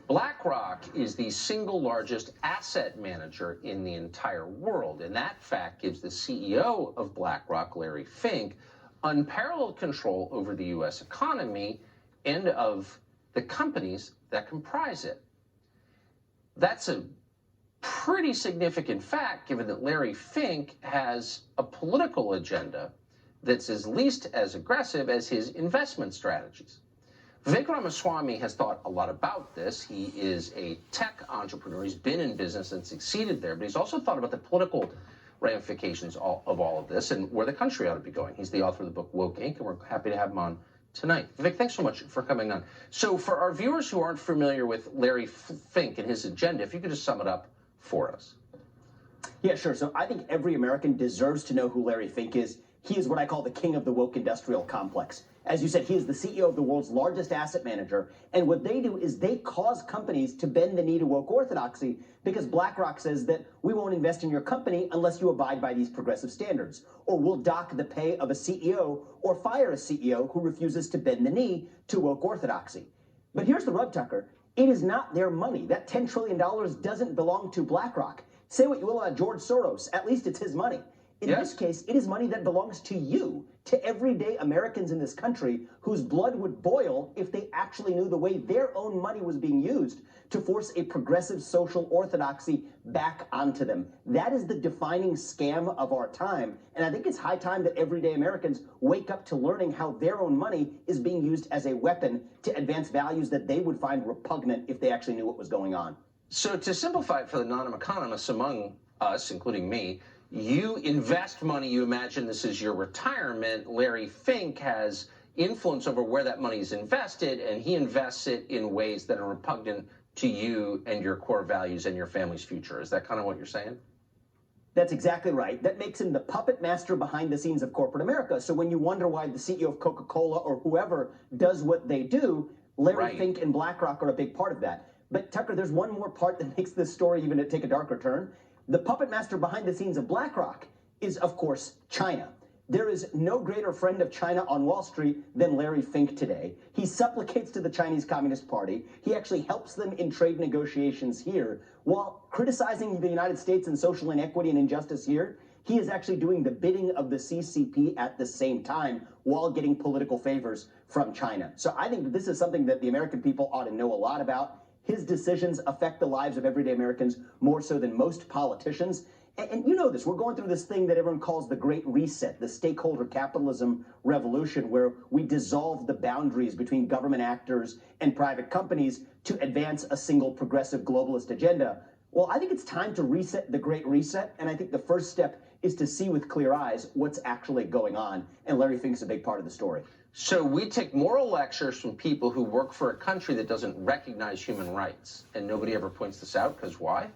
BlackRock is the single largest asset manager in the entire world, and that fact gives the CEO of BlackRock, Larry Fink, unparalleled control over the U.S. economy and of the companies that comprise it. That's a pretty significant fact, given that Larry Fink has a political agenda that's at least as aggressive as his investment strategies. Vivek Ramaswamy has thought a lot about this. He is a tech entrepreneur. He's been in business and succeeded there, but he's also thought about the political ramifications of all of this and where the country ought to be going. He's the author of the book Woke Inc., and we're happy to have him on tonight. Vivek, thanks so much for coming on. So for our viewers who aren't familiar with Larry Fink and his agenda, if you could just sum it up for us. Yeah, sure. So I think every American deserves to know who Larry Fink is. He is what I call the king of the woke industrial complex. As you said, he is the CEO of the world's largest asset manager. And what they do is they cause companies to bend the knee to woke orthodoxy because BlackRock says that we won't invest in your company unless you abide by these progressive standards. Or we'll dock the pay of a CEO or fire a CEO who refuses to bend the knee to woke orthodoxy. But here's the rub, Tucker. It is not their money. That $10 trillion doesn't belong to BlackRock. Say what you will about George Soros. At least it's his money. In this case, it is money that belongs to you, to everyday Americans in this country whose blood would boil if they actually knew the way their own money was being used to force a progressive social orthodoxy back onto them. That is the defining scam of our time. And I think it's high time that everyday Americans wake up to learning how their own money is being used as a weapon to advance values that they would find repugnant if they actually knew what was going on. So to simplify it for the non-economists among us, including me, you invest money, you imagine this is your retirement. Larry Fink has influence over where that money is invested, and he invests it in ways that are repugnant to you and your core values and your family's future. Is that kind of what you're saying? That's exactly right. That makes him the puppet master behind the scenes of corporate America. So when you wonder why the CEO of Coca-Cola or whoever does what they do, Larry Fink and BlackRock are a big part of that. But Tucker, there's one more part that makes this story even take a darker turn. The puppet master behind the scenes of BlackRock is, of course, China. There is no greater friend of China on Wall Street than Larry Fink today. He supplicates to the Chinese Communist Party. He actually helps them in trade negotiations here. While criticizing the United States and social inequity and injustice here, he is actually doing the bidding of the CCP at the same time while getting political favors from China. So I think that this is something that the American people ought to know a lot about. His decisions affect the lives of everyday Americans more so than most politicians. And you know this, we're going through this thing that everyone calls the Great Reset, the stakeholder capitalism revolution, where we dissolve the boundaries between government actors and private companies to advance a single progressive globalist agenda. Well, I think it's time to reset the Great Reset, and I think the first step is to see with clear eyes what's actually going on, and Larry Fink is a big part of the story. So we take moral lectures from people who work for a country that doesn't recognize human rights, and nobody ever points this out, because why?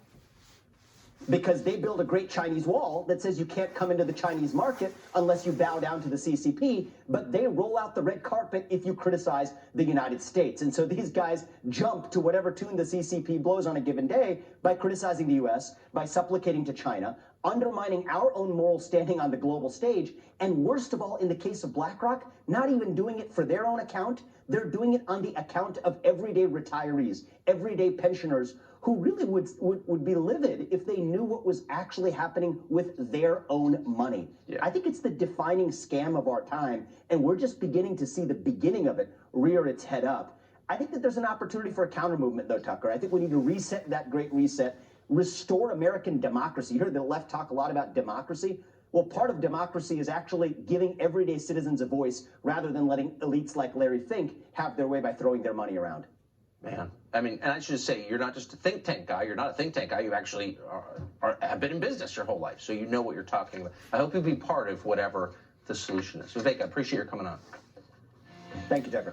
Because they build a great Chinese wall that says you can't come into the Chinese market unless you bow down to the CCP, but they roll out the red carpet if you criticize the United States. And so these guys jump to whatever tune the CCP blows on a given day by criticizing the U.S., by supplicating to China, undermining our own moral standing on the global stage, and worst of all, in the case of BlackRock, not even doing it for their own account, they're doing it on the account of everyday retirees, everyday pensioners, who really would be livid if they knew what was actually happening with their own money. I think it's the defining scam of our time, and we're just beginning to see the beginning of it rear its head up. I think that there's an opportunity for a counter movement, though, Tucker. I think we need to reset that Great Reset, restore American democracy. You heard the left talk a lot about democracy. Well, part of democracy is actually giving everyday citizens a voice rather than letting elites like Larry Fink have their way by throwing their money around. Man, I mean, and I should say, you're not just a think tank guy. You're not a think tank guy. You actually have been in business your whole life, so you know what you're talking about. I hope you'll be part of whatever the solution is. Vivek, I appreciate your coming on. Thank you, Tucker.